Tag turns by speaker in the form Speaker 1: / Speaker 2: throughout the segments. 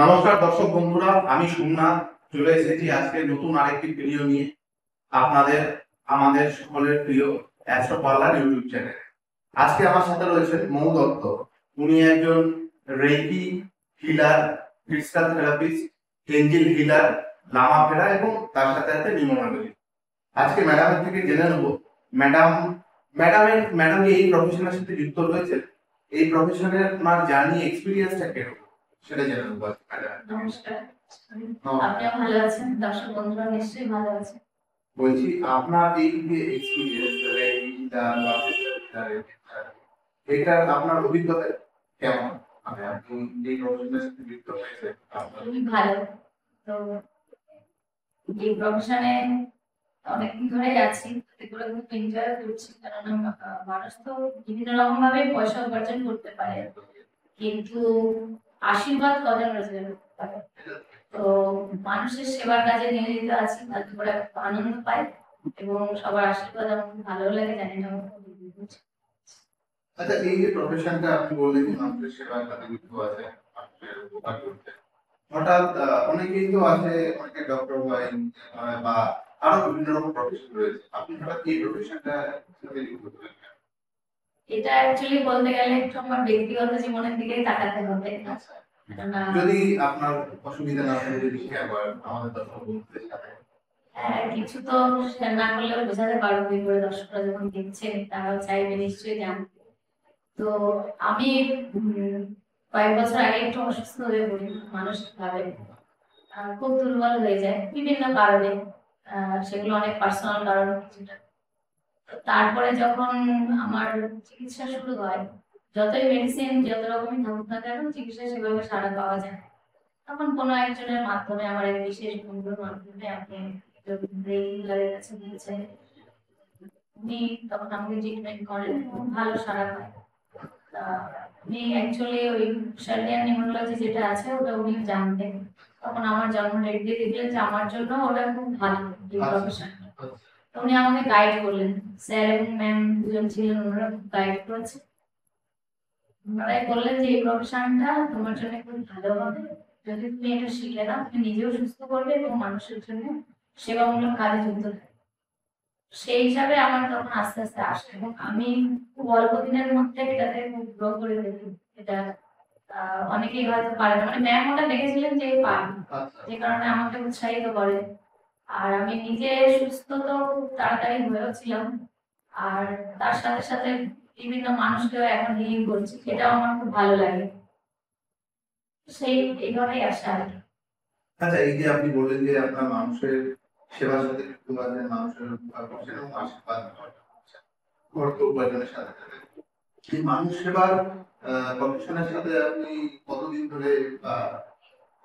Speaker 1: নমস্কার দর্শক বন্ধুরা, আমি সোমনাথ চলে এসেছি আজকে নতুন আরেকটি ভিডিও নিয়ে আপনাদের আমাদের সকলের প্রিয় অ্যাস্ট্রো পার্লার ইউটিউব চ্যানেল। আজকে আমার সাথে রয়েছেন মৌ দত্ত। উনি একজন reiki healer, crystal therapist, angel healer, Lama Fera এবং তার সাথে সাথে নিউমোলজি। আজকে ম্যাডামের থেকে জেনে নেব ম্যাডাম ম্যাডাম এই প্রফেশনের সাথে যুক্ত রয়েছে, এই প্রফেশনের আপনার জার্নি এক্সপিরিয়েন্সটা কিরকম সেটা জেনে নেব।
Speaker 2: নমস্কার, আপনিও ভালো আছেন? দর্শক বন্ধুরা নিশ্চয়ই ভালো আছে।
Speaker 1: বলছি আপনার এই যে এক্সপিরিয়েন্স এটা আপনার অভিজ্ঞতা কেমন? মানে আপনি যে প্রফেশনের সাথে যুক্ত হয়েছে
Speaker 2: খুবই ভালো। তো এই প্রফেশনে অনেকদিন ধরেই আছি, এগুলো খুব এনজয় করছি, কারণ মানুষ তো বিভিন্ন রকম ভাবে পয়সা উপার্জন করতে পারে, কিন্তু আশীর্বাদ কজন রোজগার করতে পারে। তো মানুষের সেবার কাজে নিয়োজিত আছি, তাতে করে আনন্দ পাই এবং সবার আশীর্বাদ আমার খুব ভালো লাগে। জানি না
Speaker 1: আচ্ছা, এই যে প্রফেশনটা আপনি বললেন যে মানুষের সেবার কাজে যুক্ত আছে, মানুষের উপকার করতে, হঠাৎ অনেকেই তো আছে, অনেকে ডক্টর হয় বা আরো বিভিন্ন রকম প্রফেশন রয়েছে, আপনি হঠাৎ এই প্রফেশনটা সাথে যুক্ত হলেন?
Speaker 2: এটা অ্যাকচুয়ালি বলতে গেলে একটু আমার ব্যক্তিগত জীবনের দিকেই তাকাতে হবে।
Speaker 1: যদি আপনার অসুবিধা না হয় যদি শেয়ার করেন আমাদের দর্শক বন্ধুদের সাথে।
Speaker 2: হ্যাঁ, কিছু তো শেয়ার না করলেও বোঝাতে পারবো কি করে, দর্শকরা যখন দেখছেন তারাও চাইবে নিশ্চয়ই জানতে। তো আমি কয়েক বছর আগে একটু অসুস্থ হয়ে পড়ি মানসিক ভাবে, খুব দুর্বল হয়ে যায় বিভিন্ন কারণে, সেগুলো অনেক পার্সোনাল কারণ কিছুটা। তারপরে যখন আমার চিকিৎসা শুরু হয়, যতই মেডিসিন যত রকমই থাকুক না কেন, চিকিৎসা সেভাবে সাড়া পাওয়া যায়। তখন কোনো একজনের মাধ্যমে, আমার এক বিশেষ বন্ধুর মাধ্যমে আপনি ব্রেইনের কাছে গিয়েছেন, উনি তখন আমাকে ট্রিটমেন্ট করেন এবং ভালো সাড়া পায়। উনি অ্যাকচুয়ালি ওই শার্লিয়ান নিউমোলজি যেটা আছে ওটা উনি জানতেন। তখন আমার জন্ম ডেট দিয়ে দিলেন যে আমার জন্য ওটা খুব ভালো এই প্রফেশন। উনি আমাকে গাইড করলেন, স্যার এবং ম্যাম দুজন ছিলেন, ওনারা খুব গাইড করেছে। ওনারাই বললেন যে এই প্রফেশনটা তোমার জন্য খুব ভালো হবে, যদি তুমি এটা শিখে নাও, তুমি নিজেও সুস্থ করবে এবং মানুষের জন্য সেবামূলক কাজে যুক্ত থাকবে। সেই হিসাবে আমার তখন আস্তে আস্তে আসে এবং আমি খুব অল্প দিনের মধ্যে এটাতে খুব গ্রো করে দেখি। এটা অনেকেই হয়তো পারে না, মানে ম্যাম ওটা দেখেছিলেন যে পারে, যে কারণে আমাকে উৎসাহিত করে। আর আমি নিজে সুস্থ তো খুব তাড়াতাড়ি হয়েছিলাম, আর তার সাথে সাথে বিভিন্ন মানুষকেও এখন হিলিং করছি, সেটাও আমার খুব ভালো লাগে। সেই এইভাবেই আসে আর কি।
Speaker 1: আচ্ছা, এই যে আপনি বললেন যে আপনার মানুষের সেবার সাথে যুক্ত আছেন, মানুষের উপকার করছেন এবং আশীর্বাদ করছেন অর্থ উপার্জনের সাথে সাথে, এই মানুষ সেবার প্রফেশনের সাথে আপনি কতদিন ধরে বা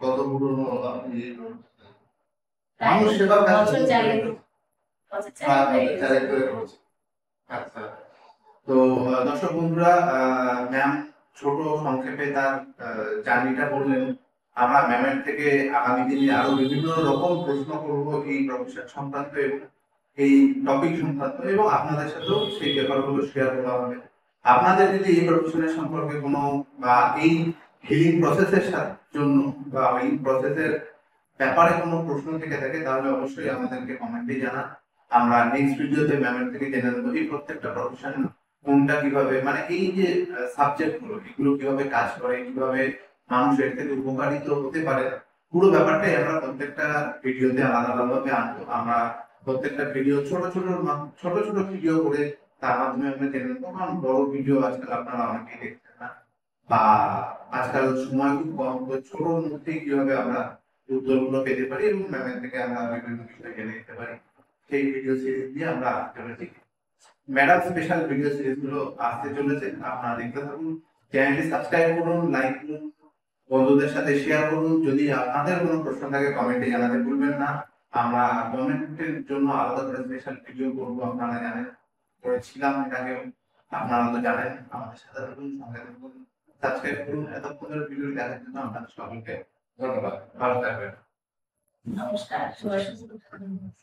Speaker 1: কত পুরনো আপনি মানুষ সেবার কাজ
Speaker 2: বছর চালিয়ে
Speaker 1: করছেন? আচ্ছা, তো দর্শক বন্ধুরা, ম্যাম ছোট সংক্ষেপে তার জার্নিটা বললেন। আমরা ম্যামের থেকে আগামী দিনে আরো বিভিন্ন রকম প্রশ্ন করব এই প্রফেশন সংক্রান্ত এবং এই টপিক সংক্রান্ত, এবং আপনাদের সাথেও সেই ব্যাপারগুলো শেয়ার করা হবে। আপনাদের যদি এই প্রফেশনের সম্পর্কে কোনো বা এই হিলিং প্রসেসের জন্য বা এই প্রসেসের ব্যাপারে কোনো প্রশ্ন থেকে থাকে, তাহলে অবশ্যই আমাদেরকে কমেন্টে জানান। আমরা নেক্সট ভিডিওতে ম্যামের থেকে জেনে নেবো এই প্রত্যেকটা প্রফেশন কোনটা কিভাবে, মানে এই যে সাবজেক্ট গুলো এগুলো কিভাবে কাজ করে, কিভাবে মানুষ এর থেকে উপকারিত হতে পারে, পুরো ব্যাপারটাই আমরা প্রত্যেকটা ভিডিওতে আলাদা আলাদাভাবে আনবো। আমরা প্রত্যেকটা ভিডিও ছোট ছোট ভিডিও করে তার মাধ্যমে আমরা জেনে নেবো, কারণ বড় ভিডিও আজকাল আপনারা অনেকেই দেখছেন না, বা আজকাল সময় খুব কম, তো ছোট মধ্যে কিভাবে আমরা উত্তরগুলো পেতে পারি এবং ম্যামের থেকে আমরা বিভিন্ন বিষয় জেনে নিতে পারি, সেই ভিডিও সিরিজ দিয়ে আমরা চলেছি। ম্যাডাম স্পেশাল ভিডিও সিরিজ গুলো আসতে চলেছে, আপনারা দেখতে থাকুন। চ্যানেলটি সাবস্ক্রাইব করুন, লাইক করুন, বন্ধুদের সাথে শেয়ার করুন। যদি আপনাদের কোনো প্রশ্ন থাকে কমেন্টে জানাতে ভুলবেন না। আমরা কমেন্টের জন্য আলাদা করে স্পেশাল ভিডিও করবো, আপনারা জানেন, করেছিলাম এর আগেও, আপনারা তো জানেন। আমাদের সাথে থাকুন, সঙ্গে থাকুন, সাবস্ক্রাইব করুন। এতক্ষণ ধরে ভিডিও দেখার জন্য আপনাদের সকলকে ধন্যবাদ। ভালো থাকবেন।
Speaker 2: নমস্কার, শুভ সন্ধ্যা।